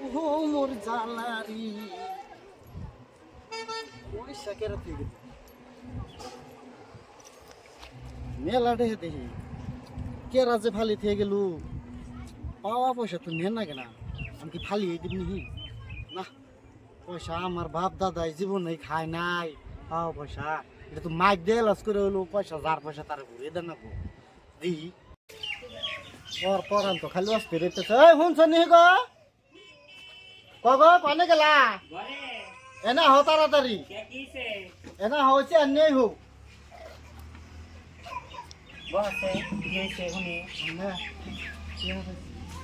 ও মোর জালারি পয়সা কেরা থেকে মেলা দেখে দেখি কেরা যে ফালি থেকে গেল পাওয়া পয়সা তো নেন না কেনা আমি কি ফালি এই দিবনি না পয়সা আমার বাপ দাদাই জীবনে খায় নাই পাওয়া পয়সা এটা তো মাইক দিয়ে লাস করে হলো পয়সা যার পয়সা তার ঘুরে দেন না দি পরান তো খালি আসতে রেতেছে এই শুনছ নি গো কনে গেলা এনা হো তাড়াতাড়ি এনা হচ্ছে আর নেই হোক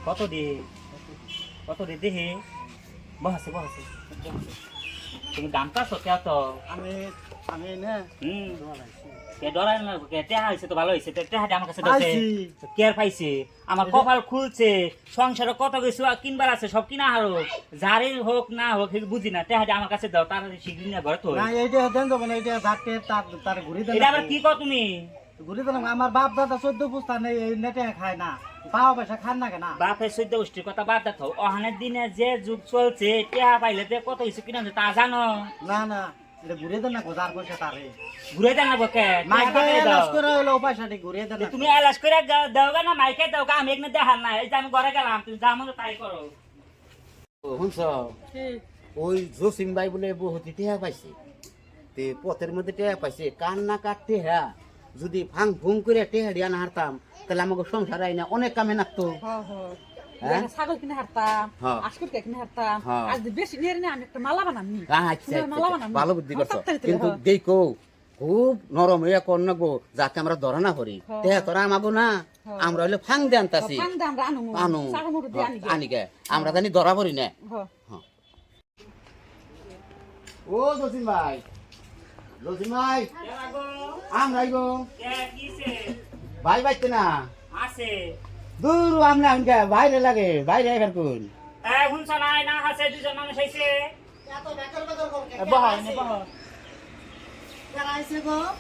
কত দে দেহে বসে তুমি দাম পাচ্ছ কে তো আমি আমি না কে ডরাই না কে টেহা হয়েছে তো ভালো হয়েছে টেহাটা আমার কাছে দিছে কেয়ার পাইছে আমার কপাল খুলছে সংসারে কত কিছু কিনবার আছে সব কিনা হারো যারে হোক না হোক বুঝি না টেহাটা আমার কাছে দাও তার শিগগির নিয়ে ঘরে তো না এইটা দেন যাব না এইটা ধাক্কে তার ঘুরে দেন এটা আবার কি কর তুমি ঘুরে দেন আমার বাপ দাদা 14 পুস্তা নেই এই নেটে খায় না পাওয়া পয়সা খান না কেন বাপের সৈদ্য গোষ্ঠীর কথা বাদ দাও অহানের দিনে যে যুগ চলছে টেহা পাইলে তে কত কিছু কিনা তা জানো না না এটা ঘুরে দেন না যার পয়সা তারে ঘুরে দেন না বকে মাইকে লাস করে হলো পয়সাটি ঘুরে দেন তুমি এলাস করে দাও না মাইকে দাও আমি এখানে দেখার না এই যে আমি ঘরে গেলাম তুমি যা মনে তাই করো শুনছ ওই জসিম ভাই বলে বহুত টেহা পাইছে তে পথের মধ্যে টেহা পাইছে কান না কাট টেহা যদি ফাং ফুং করে টেহা দিয়া না হারতাম তাহলে আমাকে সংসার আইনা অনেক কামে নাকতো ছাগল কিনে হারতাম হ্যাঁ। আজকের কিনে হারতাম হ্যাঁ। আজ বেশি নিয়ে নিয়ে আমি একটা মালা বানামনি আচ্ছা ভালো বুদ্ধি করছো কিন্তু দেখো খুব নরম হইয়া কর নাগবো যাতে আমরা ধরা না করি টেহা তোরা আমাবো না আমরা হইলে ফাং দিয়ে আনতাছি আমরা আনো আনিকে আমরা জানি ধরা পড়ি না ও জসিম ভাই আমরাই গো ভাই বাইতে না আছে দূর আমরা আনকে বাইরে লাগে বাইরে এবার কোন এই হুনছ নাই না আছে দুজন মানুষ আইছে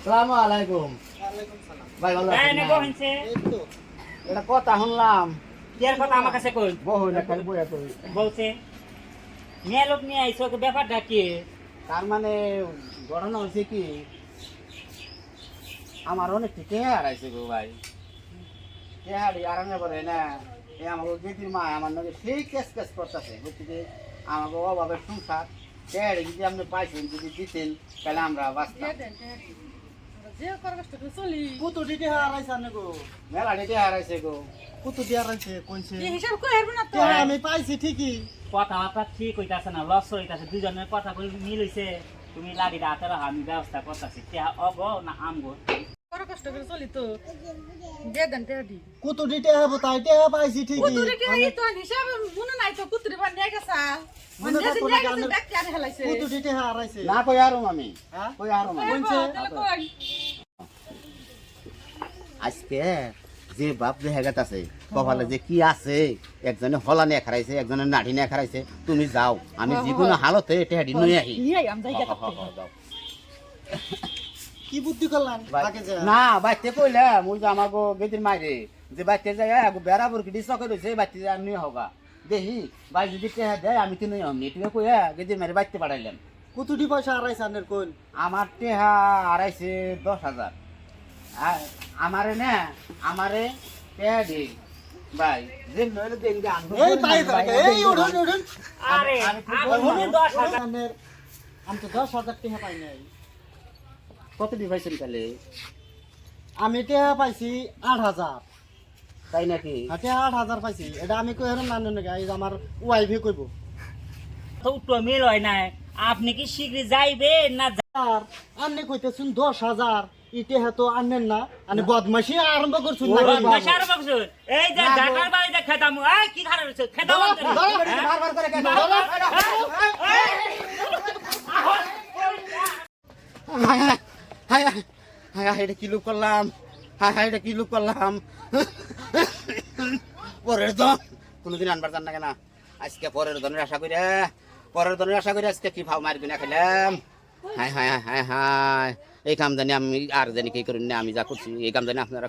সালামু আলাইকুম ভাই ভালো এই আছেন নে না? বহিনছে এটা কথা শুনলাম কি আর কথা আমার কাছে কই বহু না খালি বইয়া কই বলছে মেয়ে লোক নিয়ে আইছো তো ব্যাপারটা কি তার মানে ঘটনা হয়েছে কি আমার অনেক টিকে হারাইছে গো ভাই টেহাড়ি আরামে করে না এ আমাকে গেতির মা আমার নাকি সেই কেস করতেছে বুঝছি যে আমাকে অভাবের সংসার টেহাড়ি যদি আপনি পাইছেন যদি দিতেন তাহলে আমরা বাঁচতাম কত দিতে হারাইছে না গো মেলা টেকে হারাইছে গো কত দিয়ে হারাইছে কোনছে হিসাব করে হারবো না তো আমি পাইছি ঠিকই কথাবার্তা ঠিক হইতাছে না লস হইতাছে দুজনের কথা কই মিল হইছে তুমি লাড়িটা হাতে রাখো আমি ব্যবস্থা করতেছি অগ না আমগো বড় কষ্ট করে চলি তো দিয়ে দেন টেহাডি কত দিতে হবো তাই টেহা পাইছি ঠিকই কুতুরে কি এই তো হিসাব মনে নাই তো কুতুরে বান নিয়ে গেছা মনে মানে থাকবো নিয়ে না গেছে কেন? ব্যাগ কেন হেলাইছে কত দিতে হারাইছে না কই আরো আমি হ্যাঁ? কই আরো আমি কোনছে? আজকে যে বাপ যে হেগাত আছে কপালে যে কি আছে একজনে হলা নিয়ে খারাইছে একজনে নাড়ি নিয়ে খারাইছে তুমি যাও আমি যিকোনো হালতে টেহাড়ি নিয়ে আহি নিয়ে আই আমি যাই গেছে যাও। কি বুদ্ধি করলাম তাকে যে না বাইতে কইলাম ওই যে আমাকে গেদির মাইরে যে বাইতে যায় বেড়াবর কি চকে রয়েছে বাইতে যায় নিয়ে হবা দেখি ভাই যদি টেহা দেয় আমি তো নিয়ে আমনি এটুকু কইয়া গেদির মাইরে বাইতে পাঠাইলাম কতটি পয়সা হারাইছে আনের কোন আমার টেহা হারাইছে 10,000 আমারে না আমারে টেহা দে ভাই যে নইলে দেন গে আনবো এই পাই থাকে এই উঠুন আরে আমি 10,000 আনের আমি তো 10,000 টাকা পাই নাই কত দিবাইছেন তাহলে আমি টাকা পাইছি 8,000 তাই নাকি হাতে 8,000 পাইছি এটা আমি কই হেরম নানো নাকি এই যে আমার ওয়াইফে কইব তো তো মিল হয় না আপনি কি শীঘ্র যাইবেন না আর আন্নে কইতেছুন 10,000 ইতে হেতো আনেন না আনে বদমাশি আরম্ভ করছুন না বসার বকছো এই যে ঢাকার বাড়িতে খেতাম এই কি খারাপ হচ্ছে খেতাম বারবার করে কেন হায় হায় হায় হায় এটা কি লুক করলাম হায় হায় এটা কি লুক করলাম পরের দন কোনোদিন আনবার জান না কেন আজকে পরের দনের আশা করি আজকে কি ভাও মারবি না খেলাম হায় হায় হায় হায় এই কাম জানি আমি আর জানি কি করি না আমি যা করছি এই কাম জানি আপনারা